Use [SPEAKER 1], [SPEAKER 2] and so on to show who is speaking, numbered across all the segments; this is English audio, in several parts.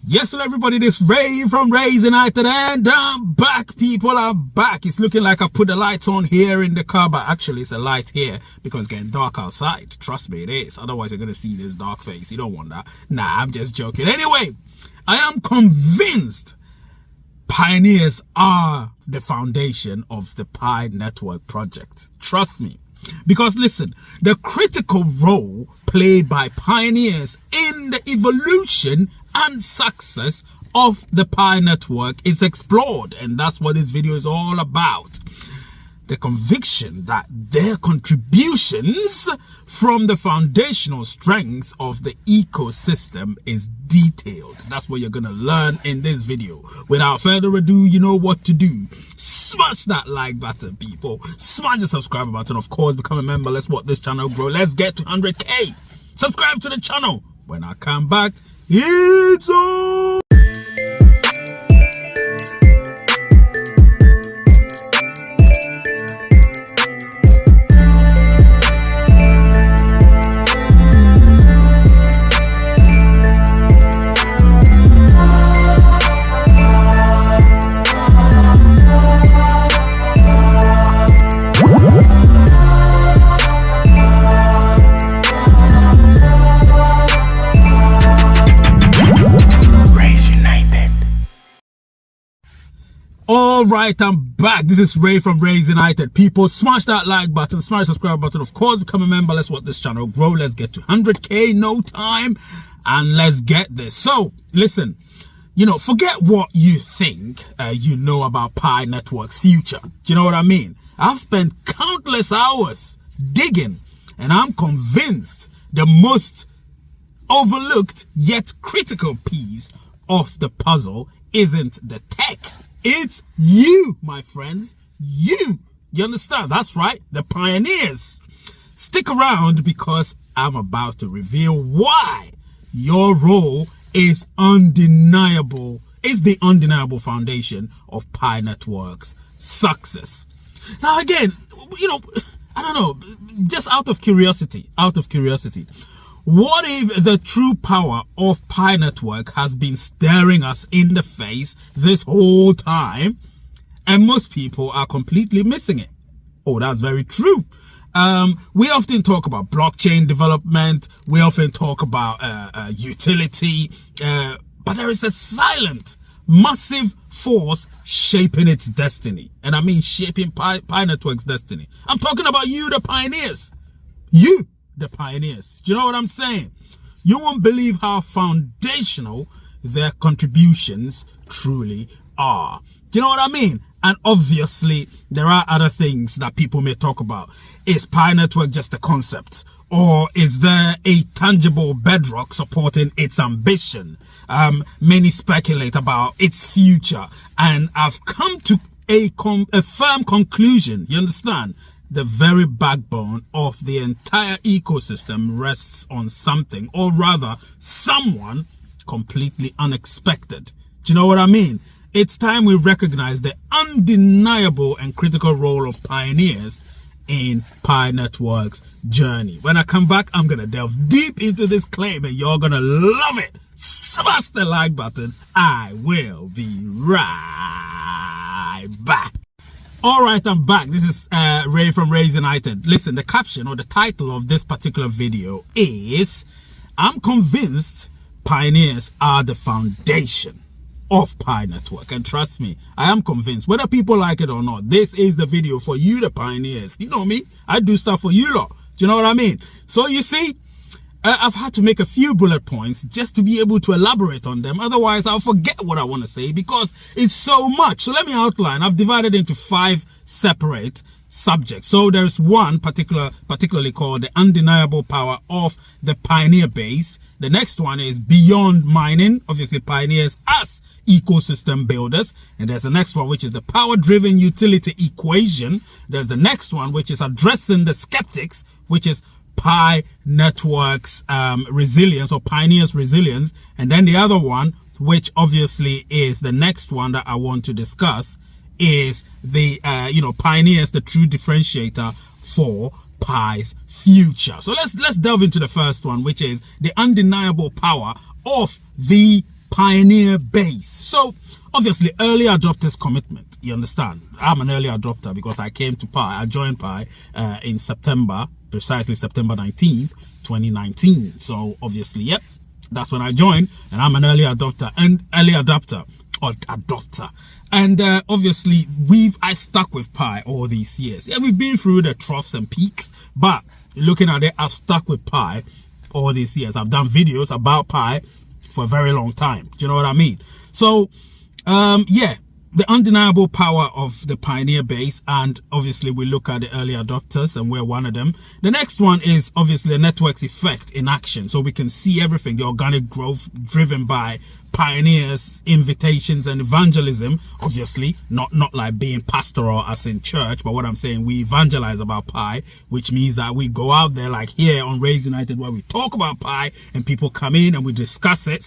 [SPEAKER 1] Yes, hello everybody, this Ray from Ray's United, and I'm back, people. I'm back. It's looking like I put the lights on here in the car, but actually it's a light here because it's getting dark outside. Trust me, it is. Otherwise you're going to see this dark face. You don't want that. Nah, I'm just joking. Anyway, I am convinced pioneers are the foundation of the Pi Network project. Trust me. Because listen, the critical role played by pioneers in the evolution and success of the Pi network is explored, and that's what this video is all about. The conviction that their contributions from the foundational strength of the ecosystem is detailed. That's what you're gonna learn in this video. Without further ado, you know what to do. Smash that like button, people. Smash the subscribe button. Of course, become a member. Let's watch this channel grow. Let's get to 100K. Subscribe to the channel. When I come back, it's on. Alright, I'm back. This is Ray from Ray's United. People, smash that like button, smash the subscribe button. Of course, become a member. Let's watch this channel grow. Let's get to 100K, no time. And let's get this. So, listen, forget what you think you know about Pi Network's future. Do you know what I mean? I've spent countless hours digging, and I'm convinced the most overlooked yet critical piece of the puzzle isn't the tech. It's you, my friends. You understand? That's right. The pioneers. Stick around because I'm about to reveal why your role is undeniable. Is the undeniable foundation of Pi Network's success. Now again, I don't know, just out of curiosity. What if the true power of Pi Network has been staring us in the face this whole time, and most people are completely missing it? Oh, that's very true. We often talk about blockchain development. We often talk about utility, but there is a silent, massive force shaping its destiny. And I mean shaping Pi Network's destiny. I'm talking about you, the pioneers. You, the pioneers. Do you know what I'm saying? You won't believe how foundational their contributions truly are. Do you know what I mean? And obviously, there are other things that people may talk about. Is Pi Network just a concept? Or is there a tangible bedrock supporting its ambition? Many speculate about its future. And I've come to a firm conclusion. You understand? The very backbone of the entire ecosystem rests on something, or rather, someone completely unexpected. Do you know what I mean? It's time we recognize the undeniable and critical role of pioneers in Pi Network's journey. When I come back, I'm going to delve deep into this claim and you're going to love it. Smash the like button. I will be right back. Alright, I'm back. This is Ray from Ray's United. Listen, the caption or the title of this particular video is, I'm convinced pioneers are the foundation of Pi Network. And trust me, I am convinced, whether people like it or not, this is the video for you, the pioneers. You know me, I do stuff for you lot. Do you know what I mean? So you see, I've had to make a few bullet points just to be able to elaborate on them. Otherwise, I'll forget what I want to say because it's so much. So let me outline. I've divided into 5 separate subjects. So there's one particularly called the undeniable power of the pioneer base. The next one is beyond mining. Obviously, pioneers as ecosystem builders. And there's the next one, which is the power-driven utility equation. There's the next one, which is addressing the skeptics, which is Pi Network's resilience, or pioneers' resilience. And then the other one, which obviously is the next one that I want to discuss, is the pioneers, the true differentiator for Pi's future. So let's delve into the first one, which is the undeniable power of the pioneer base. So obviously early adopters commitment, you understand. I'm an early adopter because I came to Pi, I joined Pi in September, precisely September 19th, 2019. So obviously, yep, that's when I joined, and I'm an early adopter and early adopter or adopter. And obviously I stuck with Pi all these years. Yeah, we've been through the troughs and peaks, but looking at it, I've stuck with Pi all these years. I've done videos about Pi for a very long time. Do you know what I mean? So yeah, the undeniable power of the pioneer base, and obviously we look at the early adopters and we're one of them. The next one is obviously the network's effect in action, so we can see everything, the organic growth driven by pioneers, invitations and evangelism. Obviously not like being pastoral as in church, but what I'm saying, we evangelize about Pi, which means that we go out there like here on Raise United, where we talk about Pi and people come in and we discuss it.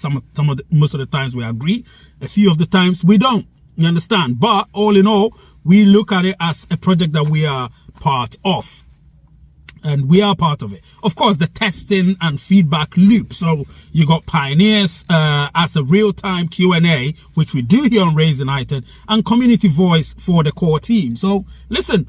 [SPEAKER 1] Most of the times we agree, a few of the times we don't. You understand? But all in all, we look at it as a project that we are part of. And we are part of it. Of course, the testing and feedback loop. So you got pioneers as a real-time Q&A, which we do here on Raise United, and community voice for the core team. So listen,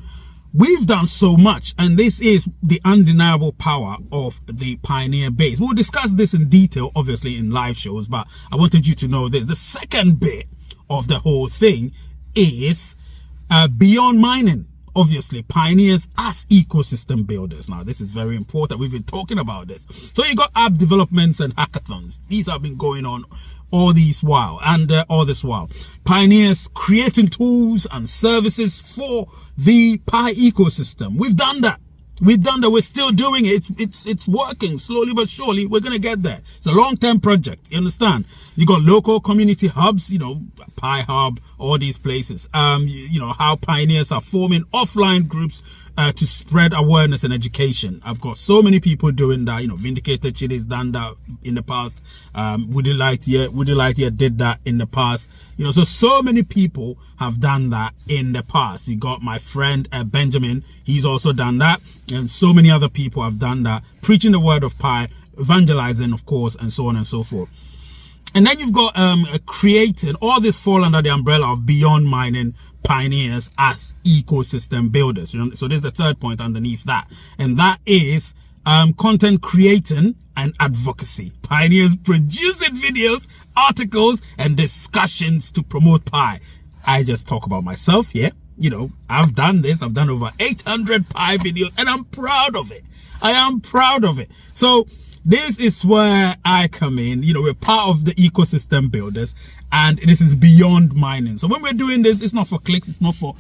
[SPEAKER 1] we've done so much, and this is the undeniable power of the pioneer base. We'll discuss this in detail, obviously, in live shows, but I wanted you to know this. The second bit of the whole thing is beyond mining. Obviously, pioneers as ecosystem builders. Now, this is very important. We've been talking about this. So you got app developments and hackathons. These have been going on all this while. Pioneers creating tools and services for the Pi ecosystem. We've done that. We're still doing it. It's working slowly but surely. We're going to get there. It's a long-term project. You understand? You got local community hubs, you know, Pi Hub, all these places. You know, how pioneers are forming offline groups to spread awareness and education. I've got so many people doing that. You know, Vindicated Chidi's done that in the past. Woody Lightyear did that in the past. You know, so many people have done that in the past. You got my friend Benjamin. He's also done that. And so many other people have done that. Preaching the word of Pi, evangelizing, of course, and so on and so forth. And then you've got creating, all this fall under the umbrella of beyond mining pioneers as ecosystem builders. You know, so there's the third point underneath that. And that is content creating and advocacy. Pioneers producing videos, articles, and discussions to promote Pi. I just talk about myself here. You know, I've done this. I've done over 800 Pi videos, and I'm proud of it. I am proud of it. So this is where I come in. You know, we're part of the ecosystem builders, and this is beyond mining. So when we're doing this, it's not for clicks, it's not for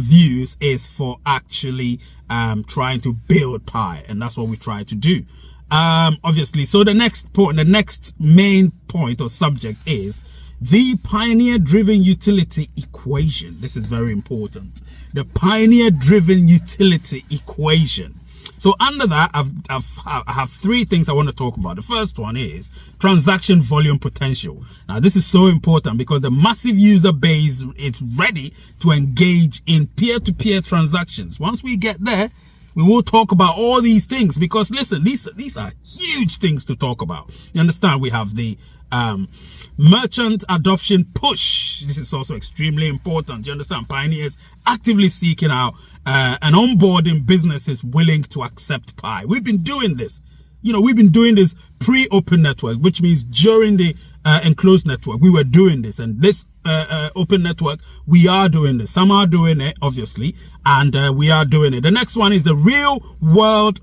[SPEAKER 1] views, it's for actually trying to build Pi, and that's what we try to do. Obviously, so the next point, the next main point or subject is the pioneer-driven utility equation. This is very important. The pioneer-driven utility equation. So under that, I have three things I want to talk about. The first one is transaction volume potential. Now, this is so important because the massive user base is ready to engage in peer-to-peer transactions. Once we get there, we will talk about all these things because, listen, these are huge things to talk about. You understand? We have the merchant adoption push. This is also extremely important. You understand? Pioneers actively seeking out and onboarding businesses willing to accept Pi. We've been doing this. You know, we've been doing this pre-open network, which means during the enclosed network, we were doing this. And this open network, we are doing this. Some are doing it, obviously, and we are doing it. The next one is the real world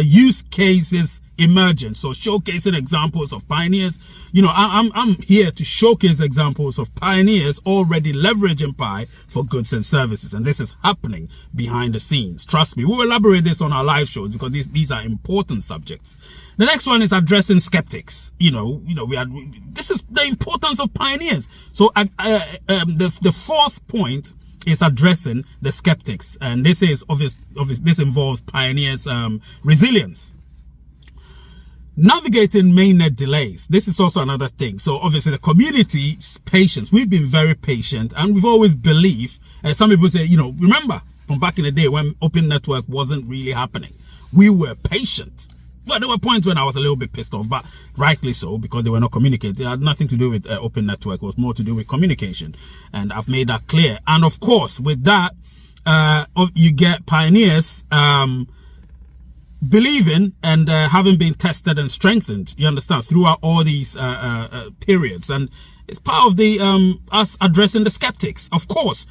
[SPEAKER 1] use cases emergence. So showcasing examples of pioneers. You know, I'm here to showcase examples of pioneers already leveraging Pi for goods and services, and this is happening behind the scenes. Trust me, we'll elaborate this on our live shows because these are important subjects. The next one is addressing skeptics. This is the importance of pioneers. So the fourth point is addressing the skeptics, and this is this involves pioneers' resilience. Navigating mainnet delays. This is also another thing. So obviously the community's patience. We've been very patient, and we've always believed, some people say, you know, remember from back in the day when open network wasn't really happening, we were patient. Well, there were points when I was a little bit pissed off, but rightly so, because they were not communicating. It had nothing to do with open network. It was more to do with communication. And I've made that clear. And of course, with that, you get pioneers believing and having been tested and strengthened, you understand, throughout all these periods. And it's part of the us addressing the skeptics, of course,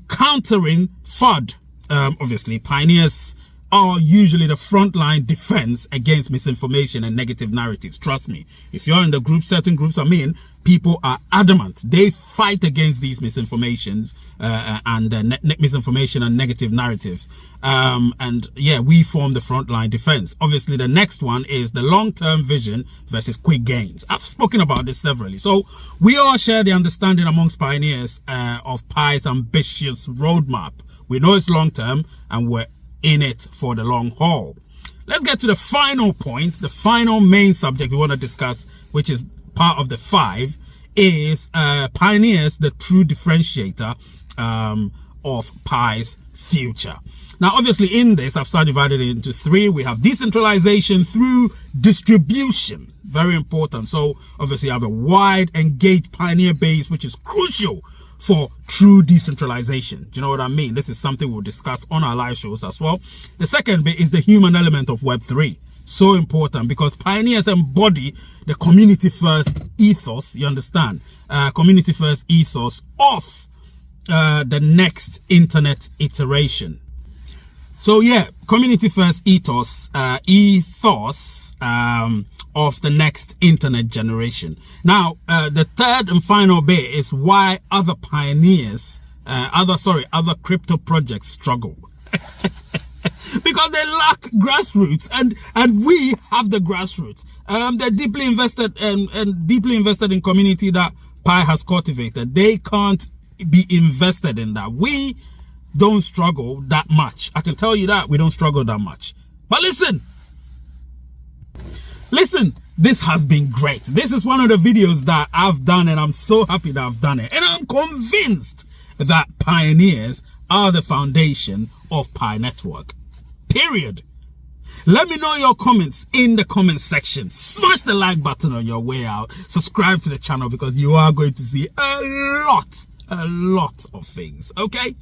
[SPEAKER 1] countering FUD. Obviously, pioneers are usually the frontline defense against misinformation and negative narratives. Trust me, if you're in the group, certain groups I'm in, people are adamant. They fight against these misinformations and misinformation and negative narratives. And yeah, we form the frontline defense. Obviously, the next one is the long-term vision versus quick gains. I've spoken about this severally. So we all share the understanding amongst pioneers of PI's ambitious roadmap. We know it's long-term and we're in it for the long haul. Let's get to the final point, the final main subject we want to discuss, which is part of the 5, is pioneers, the true differentiator of PI's future. Now, obviously, in this, I've subdivided it into 3. We have decentralization through distribution. Very important. So, obviously, you have a wide, engaged pioneer base, which is crucial for true decentralization. Do you know what I mean? This is something we'll discuss on our live shows as well. The second bit is the human element of Web3. So important, because pioneers embody the community first ethos, you understand? Community first ethos of the next internet iteration. So yeah, community first ethos, of the next internet generation. Now, the third and final bit is why other pioneers, other crypto projects struggle. Because they lack grassroots, and we have the grassroots. They're deeply invested and deeply invested in community that Pi has cultivated. They can't be invested in that. We don't struggle that much. I can tell you that we don't struggle that much. But listen, this has been great. This is one of the videos that I've done, and I'm so happy that I've done it. And I'm convinced that pioneers are the foundation of Pi Network. Period. Let me know your comments in the comment section. Smash the like button on your way out. Subscribe to the channel, because you are going to see a lot of things. Okay?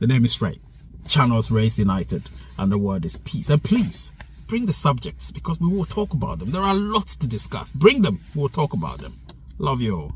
[SPEAKER 1] The name is Ray. Channel's Race United. And the word is peace. And please, bring the subjects, because we will talk about them. There are lots to discuss. Bring them. We'll talk about them. Love you all.